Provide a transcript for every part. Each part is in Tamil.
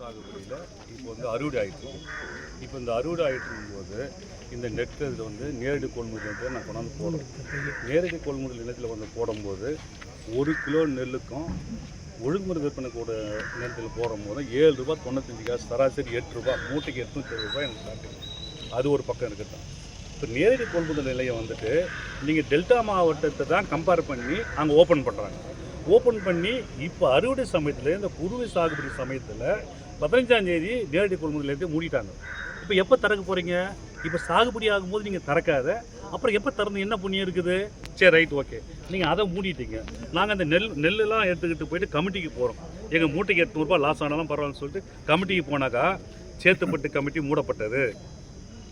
சாகுபடியில் இப்போ வந்து அறுவடை ஆகிட்டு இப்போ இந்த அறுவடை ஆகிட்டு இருக்கும்போது இந்த நெட் இதில் வந்து நேரடி கொள்முதல் நிலையத்தில் நான் கொண்டாந்து போடுறோம். நேரடி கொள்முதல் நிலையத்தில் வந்து போடும்போது 1 கிலோ நெல்லுக்கும் ஒழுங்குமுறை விற்பனை கூட நேரத்தில் போடும்போது ரூபா 7.95 சராசரி ரூபா மூட்டைக்கு 807 ரூபாய் எனக்கு ஸ்டார்டிங். அது ஒரு பக்கம் இருக்கட்டும். இப்போ நேரடி கொள்முதல் நிலையம் வந்துட்டு நீங்கள் டெல்டா மாவட்டத்தை தான் கம்பேர் பண்ணி அங்கே ஓப்பன் பண்ணுறாங்க. ஓப்பன் பண்ணி இப்போ அறுவடை சமயத்தில் இந்த குறுவை சாகுபடி சமயத்தில் 15ஆம் தேதி நேரடி கொள்முதல் நிலையத்தை மூடிட்டாங்க. இப்போ எப்போ திறக்க போகிறீங்க? இப்போ சாகுபடி ஆகும்போது நீங்கள் திறக்காத, அப்புறம் எப்போ திறந்து என்ன புண்ணியம் இருக்குது? சரி, ரைட், ஓகே, நீங்கள் அதை மூடிட்டீங்க. நாங்கள் அந்த நெல்லெல்லாம் எடுத்துக்கிட்டு போயிட்டு கமிட்டிக்கு போகிறோம். எங்கள் மூட்டைக்கு 800 ரூபாய் லாஸ் ஆனாலும் பரவாயில்லன்னு சொல்லிட்டு கமிட்டிக்கு போனாக்கா சேத்துப்பட்டு கமிட்டி மூடப்பட்டது,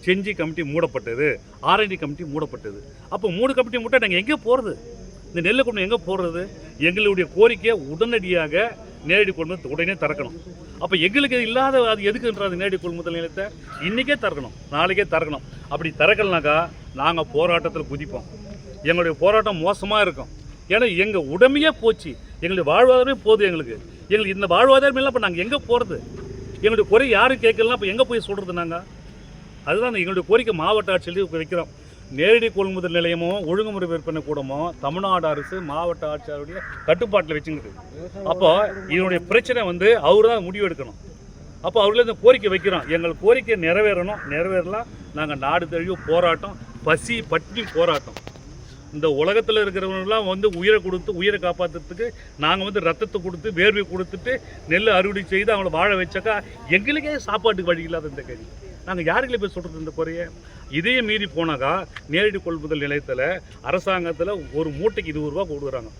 செஞ்சி கமிட்டி மூடப்பட்டது, ஆர்என்டி கமிட்டி மூடப்பட்டது. அப்போ 3 கமிட்டி மூட்டை நாங்கள் எங்கே போகிறது? இந்த நெல்லை கொண்டு எங்கே போடுறது? எங்களுடைய கோரிக்கையை உடனடியாக நேரடி கொள்முதல் உடனே திறக்கணும். அப்போ எங்களுக்கு இல்லாத அது எதுக்குன்றது நேரடி கொள்முதல் நிலையத்தை இன்றைக்கே திறக்கணும், நாளைக்கே திறக்கணும். அப்படி திறக்கலனாக்கா நாங்கள் போராட்டத்தில் குதிப்போம். எங்களுடைய போராட்டம் மோசமாக இருக்கும். ஏன்னா எங்கள் உடமையே போச்சு, எங்களுடைய வாழ்வாதாரமே போகுது. எங்களுக்கு இந்த வாழ்வாதாரம் இல்லை. இப்போ நாங்கள் எங்கே போகிறது? எங்களுடைய குறை யாரும் கேட்கலாம். இப்போ எங்கே போய் சொல்கிறது? நாங்கள் அதுதான் எங்களுடைய கோரிக்கை. மாவட்ட ஆட்சியில் வைக்கிறோம். நேரடி கொள்முதல் நிலையமும் ஒழுங்குமுறை விற்பனை கூடமும் தமிழ்நாடு அரசு மாவட்ட ஆட்சியாளருடைய கட்டுப்பாட்டில் வச்சுருக்கு. அப்போ இதனுடைய பிரச்சனை வந்து அவர் தான் முடிவு எடுக்கணும். அப்போ அவர்களே இந்த கோரிக்கை வைக்கிறோம். எங்கள் கோரிக்கை நிறைவேறலாம். நாங்கள் நாடு தழுவிய போராட்டம், பசி பட்டினி போராட்டம். இந்த உலகத்தில் இருக்கிறவங்களாம் வந்து உயிரை காப்பாற்றுறதுக்கு நாங்கள் வந்து ரத்தத்தை கொடுத்து வேர்வை கொடுத்துட்டு நெல் அறுவடை செய்து அவங்கள வாழ வச்சாக்கா எங்களுக்கே சாப்பாட்டுக்கு வழி இல்லாத இந்த கேள்வி நாங்கள் யாருக்குள்ளே போய் சொல்கிறது இந்த குறைய? இதையே மீறி போனாக்கா நேரடி கொள்முதல் நிலையத்தில் அரசாங்கத்தில் ஒரு மூட்டைக்கு 20 ரூபா கொடுக்குறாங்க,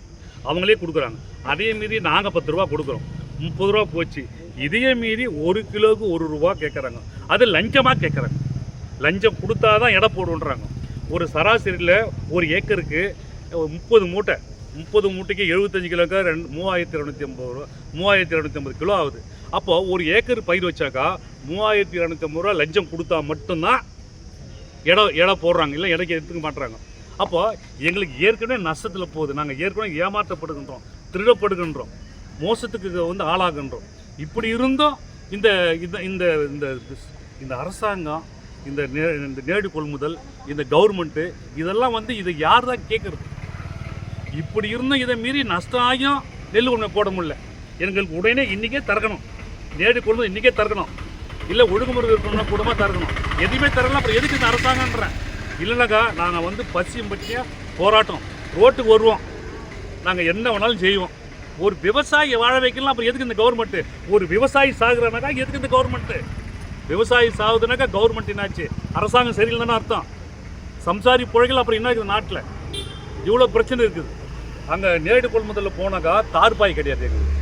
அவங்களே கொடுக்குறாங்க. அதே மீறி நாங்கள் 10 ரூபா கொடுக்குறோம், 30 ரூபா போச்சு. இதையே மீறி 1 கிலோவுக்கு 1 ரூபா கேட்குறாங்க. அது லஞ்சமாக கேட்குறாங்க. லஞ்சம் கொடுத்தா தான் எடை போடுன்றாங்க. ஒரு சராசரியில் ஒரு ஏக்கருக்கு 30 மூட்டை, 30 மூட்டைக்கு 75 கிலோக்கா 3250 ரூபா, 3250 கிலோ ஆகுது. அப்போது ஒரு ஏக்கர் பயிர் வச்சாக்கா 3250 ரூபா லஞ்சம் கொடுத்தா மட்டும்தான் எடை போடுறாங்க, இல்லை எடைக்கு எடுத்துக்க மாட்டுறாங்க. அப்போ எங்களுக்கு ஏற்கனவே நஷ்டத்தில் போகுது. நாங்கள் ஏற்கனவே ஏமாற்றப்படுகின்றோம், திருடப்படுகின்றோம், மோசத்துக்கு வந்து ஆளாகின்றோம். இப்படி இருந்தும் இந்த இந்த இந்த இந்த அரசாங்கம், இந்த நேரடி கொள்முதல், இந்த கவர்மெண்ட்டு இதெல்லாம் வந்து இதை யார் தான் கேட்குறது? இப்படி இருந்தும் இதை மீறி நஷ்டம் ஆகியும் நெல் ஒன்று போட முடியல. எங்களுக்கு உடனே இன்றைக்கே திறக்கணும், நேரடி கொள்முதல் இன்றைக்கே திறக்கணும், இல்லை ஒழுங்குமுறை விற்பனை கூடமாக திறக்கணும். எதுவுமே திறக்கலாம். அப்புறம் எதுக்கு இந்த அரசாங்கன்றேன்? இல்லைனாக்கா நாங்கள் வந்து பசியும் பற்றியாக போராட்டம், ரோட்டுக்கு வருவோம், நாங்கள் என்ன வேணாலும் செய்வோம். ஒரு விவசாயி வாழ வைக்கலாம். அப்புறம் எதுக்கு இந்த கவர்மெண்ட்டு? ஒரு விவசாயி சாகுறானாக்கா எதுக்கு இந்த கவர்மெண்ட்டு? விவசாயி சாகுதுனாக்கா கவர்மெண்ட் என்னாச்சு? அரசாங்கம் சரியில்லைன்னு அர்த்தம். சம்சாரி புழைகள் அப்புறம் என்ன இருக்குது நாட்டில்? இவ்வளோ பிரச்சனை இருக்குது. அங்கே நேரடி கொள்முதலில் போனாக்கா தார்பாய் கிடையாது எங்களுக்கு.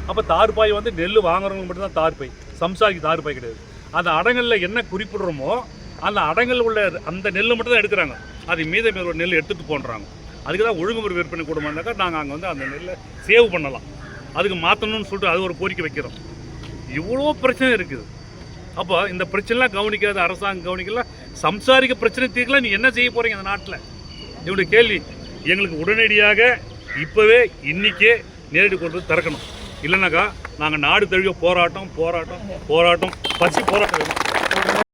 அப்போ தார்பாய் வந்து நெல் வாங்குறவங்க மட்டும்தான் தார்பாய், சம்சாரிக்கு தார்பாய் கிடையாது. அந்த அடங்கலில் என்ன குறிப்பிடுறோமோ அந்த அடங்கல் உள்ள அந்த நெல் மட்டும் தான் எடுக்கிறாங்க. அது மீதம் நெல் எடுத்துகிட்டு போன்றாங்க. அதுக்கு தான் ஒழுங்குமுறை விற்பனை கூடமானாக்கா நாங்கள் அங்கே வந்து அந்த நெல்லை சேவ் பண்ணலாம், அதுக்கு மாற்றணும்னு சொல்லிட்டு அது ஒரு கோரிக்கை வைக்கிறோம். இவ்வளோ பிரச்சனை இருக்குது. அப்போ இந்த பிரச்சனைலாம் கவனிக்காத அரசாங்கம் கவனிக்கலாம். சம்சாரிக்க பிரச்சனை தீர்க்கலாம். நீ என்ன செய்ய போகிறீங்க அந்த நாட்டில்? இவனுடைய கேள்வி. எங்களுக்கு உடனடியாக இப்போவே இன்றைக்கே நேரடி கொண்டு திறக்கணும். இல்லைனாக்கா நாங்கள் நாடு தழுவிய போராட்டம், பசி போராட்டம்.